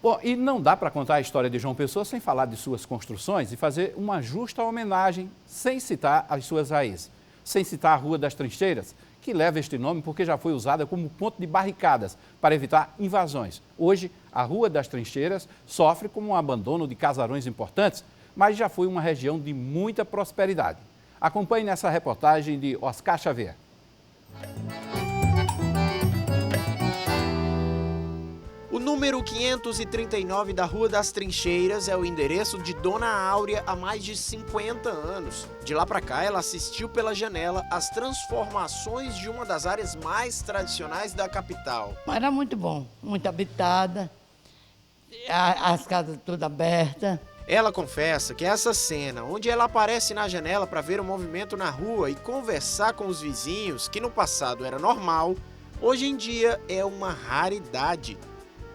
Bom, e não dá para contar a história de João Pessoa sem falar de suas construções e fazer uma justa homenagem sem citar as suas raízes. Sem citar a Rua das Trincheiras, que leva este nome porque já foi usada como ponto de barricadas para evitar invasões. Hoje, a Rua das Trincheiras sofre com um abandono de casarões importantes, mas já foi uma região de muita prosperidade. Acompanhe nessa reportagem de Oscar Xavier. O número 539 da Rua das Trincheiras é o endereço de Dona Áurea há mais de 50 anos. De lá para cá, ela assistiu pela janela às transformações de uma das áreas mais tradicionais da capital. Era muito bom, muito habitada, as casas todas abertas. Ela confessa que essa cena, onde ela aparece na janela para ver o movimento na rua e conversar com os vizinhos, que no passado era normal, hoje em dia é uma raridade.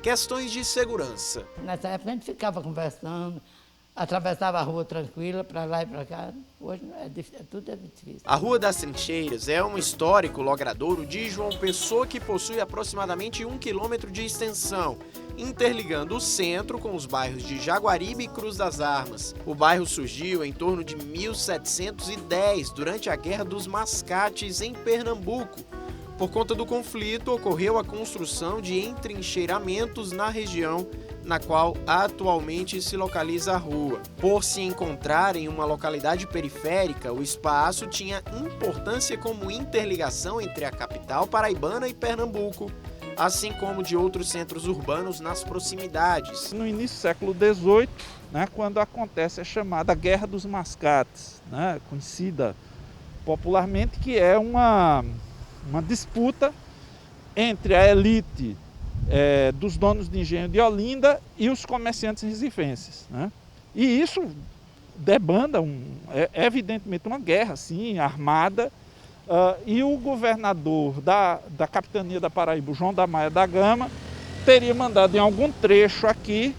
Questões de segurança. Nessa época a gente ficava conversando, atravessava a rua tranquila, para lá e para cá. Hoje tudo é difícil. A Rua das Trincheiras é um histórico logradouro de João Pessoa que possui aproximadamente 1 quilômetro de extensão, interligando o centro com os bairros de Jaguaribe e Cruz das Armas. O bairro surgiu em torno de 1710, durante a Guerra dos Mascates, em Pernambuco. Por conta do conflito, ocorreu a construção de entrincheiramentos na região, na qual atualmente se localiza a rua. Por se encontrar em uma localidade periférica, o espaço tinha importância como interligação entre a capital paraibana e Pernambuco, assim como de outros centros urbanos nas proximidades. No início do século XVIII, quando acontece a chamada Guerra dos Mascates, conhecida popularmente, que é uma disputa entre a elite dos donos de engenho de Olinda e os comerciantes recifenses. E isso debanda, evidentemente, uma guerra assim, armada, e o governador da capitania da Paraíba, João da Maia da Gama, teria mandado em algum trecho aqui,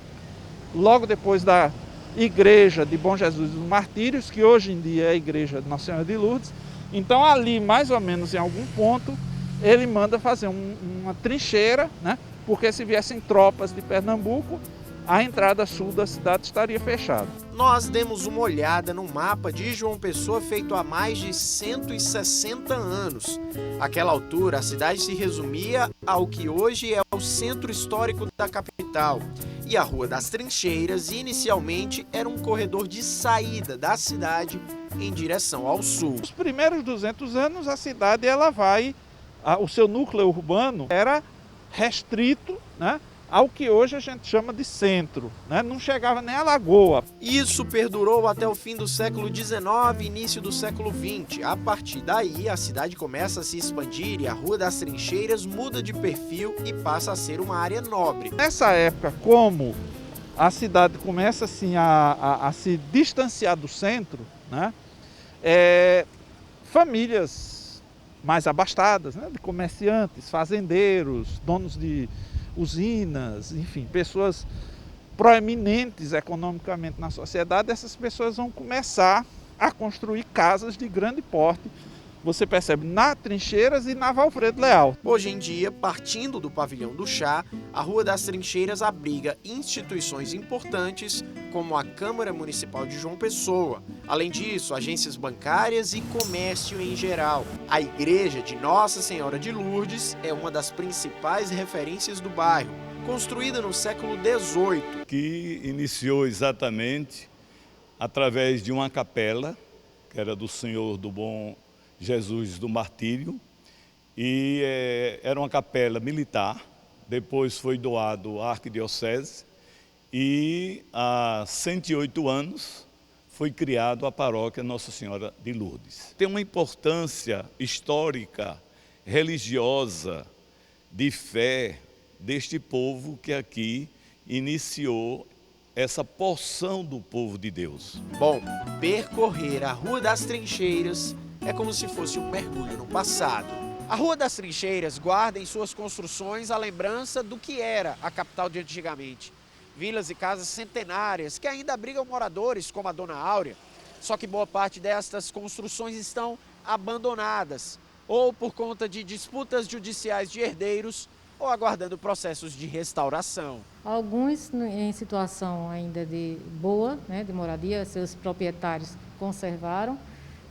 logo depois da igreja de Bom Jesus dos Martírios, que hoje em dia é a igreja de Nossa Senhora de Lourdes. Então ali, mais ou menos em algum ponto, ele manda fazer uma trincheira, porque se viessem tropas de Pernambuco, a entrada sul da cidade estaria fechada. Nós demos uma olhada no mapa de João Pessoa feito há mais de 160 anos. Àquela altura, a cidade se resumia ao que hoje é o centro histórico da capital. E a Rua das Trincheiras, inicialmente, era um corredor de saída da cidade em direção ao sul. Nos primeiros 200 anos, a cidade o seu núcleo urbano era restrito, ao que hoje a gente chama de centro, não chegava nem a lagoa. Isso perdurou até o fim do século XIX e início do século XX. A partir daí, a cidade começa a se expandir e a Rua das Trincheiras muda de perfil e passa a ser uma área nobre. Nessa época, como a cidade começa assim, a se distanciar do centro, famílias mais abastadas, de comerciantes, fazendeiros, donos de usinas, enfim, pessoas proeminentes economicamente na sociedade, essas pessoas vão começar a construir casas de grande porte. Você percebe na Trincheiras e na Valfredo Leal. Hoje em dia, partindo do Pavilhão do Chá, a Rua das Trincheiras abriga instituições importantes como a Câmara Municipal de João Pessoa. Além disso, agências bancárias e comércio em geral. A Igreja de Nossa Senhora de Lourdes é uma das principais referências do bairro, construída no século XVIII. Que iniciou exatamente através de uma capela, que era do Senhor do Bom Jesus do Martírio, e era uma capela militar, depois foi doado à Arquidiocese e há 108 anos foi criado a paróquia Nossa Senhora de Lourdes. Tem uma importância histórica, religiosa, de fé deste povo que aqui iniciou essa porção do povo de Deus. Bom, percorrer a Rua das Trincheiras é como se fosse um mergulho no passado. A Rua das Trincheiras guarda em suas construções a lembrança do que era a capital de antigamente. Vilas e casas centenárias que ainda abrigam moradores como a Dona Áurea. Só que boa parte destas construções estão abandonadas ou por conta de disputas judiciais de herdeiros ou aguardando processos de restauração. Alguns em situação ainda de boa, né, de moradia, seus proprietários conservaram,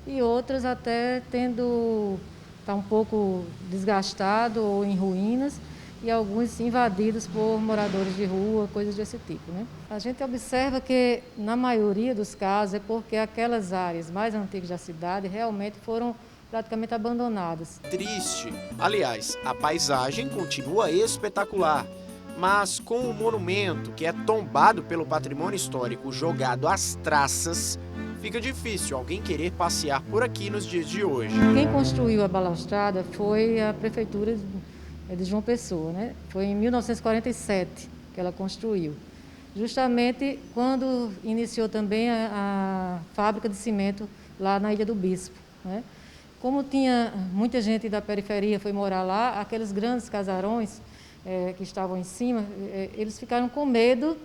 e outras até está um pouco desgastado ou em ruínas, e alguns invadidos por moradores de rua, coisas desse tipo, né? A gente observa que, na maioria dos casos, é porque aquelas áreas mais antigas da cidade realmente foram praticamente abandonadas. Triste. Aliás, a paisagem continua espetacular, mas com o monumento, que é tombado pelo patrimônio histórico, jogado às traças, fica difícil alguém querer passear por aqui nos dias de hoje. Quem construiu a balaustrada foi a prefeitura de João Pessoa, né? Foi em 1947 que ela construiu, justamente quando iniciou também a fábrica de cimento lá na Ilha do Bispo, né? Como tinha muita gente da periferia foi morar lá, aqueles grandes casarões que estavam em cima, eles ficaram com medo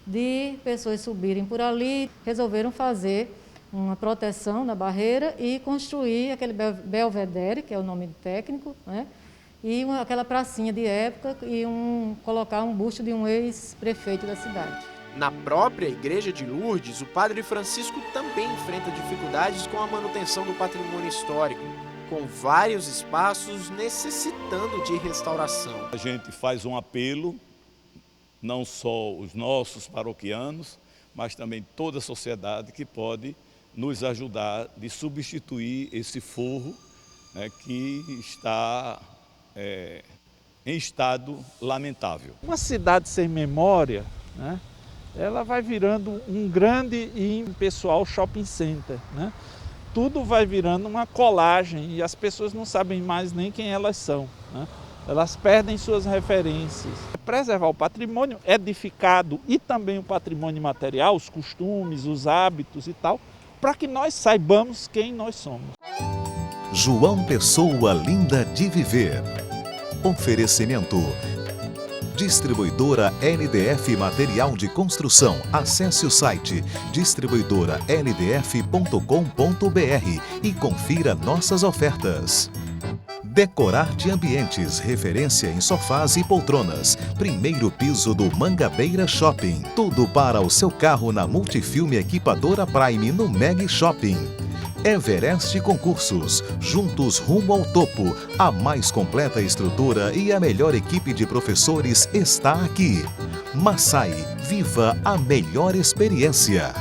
de pessoas subirem por ali, resolveram fazer uma proteção na barreira e construir aquele belvedere, que é o nome técnico, né? E aquela pracinha de época e colocar um busto de um ex-prefeito da cidade. Na própria igreja de Lourdes, o padre Francisco também enfrenta dificuldades com a manutenção do patrimônio histórico, com vários espaços necessitando de restauração. A gente faz um apelo, não só os nossos paroquianos, mas também toda a sociedade que pode nos ajudar de substituir esse forro, né, que está em estado lamentável. Uma cidade sem memória, né, ela vai virando um grande e impessoal shopping center, né? Tudo vai virando uma colagem e as pessoas não sabem mais nem quem elas são, né? Elas perdem suas referências. Preservar o patrimônio edificado e também o patrimônio material, os costumes, os hábitos e tal, para que nós saibamos quem nós somos. João Pessoa, linda de viver. Oferecimento: Distribuidora LDF Material de Construção. Acesse o site distribuidoraldf.com.br e confira nossas ofertas. Decorarte Ambientes, referência em sofás e poltronas. Primeiro piso do Mangabeira Shopping. Tudo para o seu carro na Multifilme Equipadora Prime no Meg Shopping. Everest Concursos, juntos rumo ao topo. A mais completa estrutura e a melhor equipe de professores está aqui. Massai, viva a melhor experiência.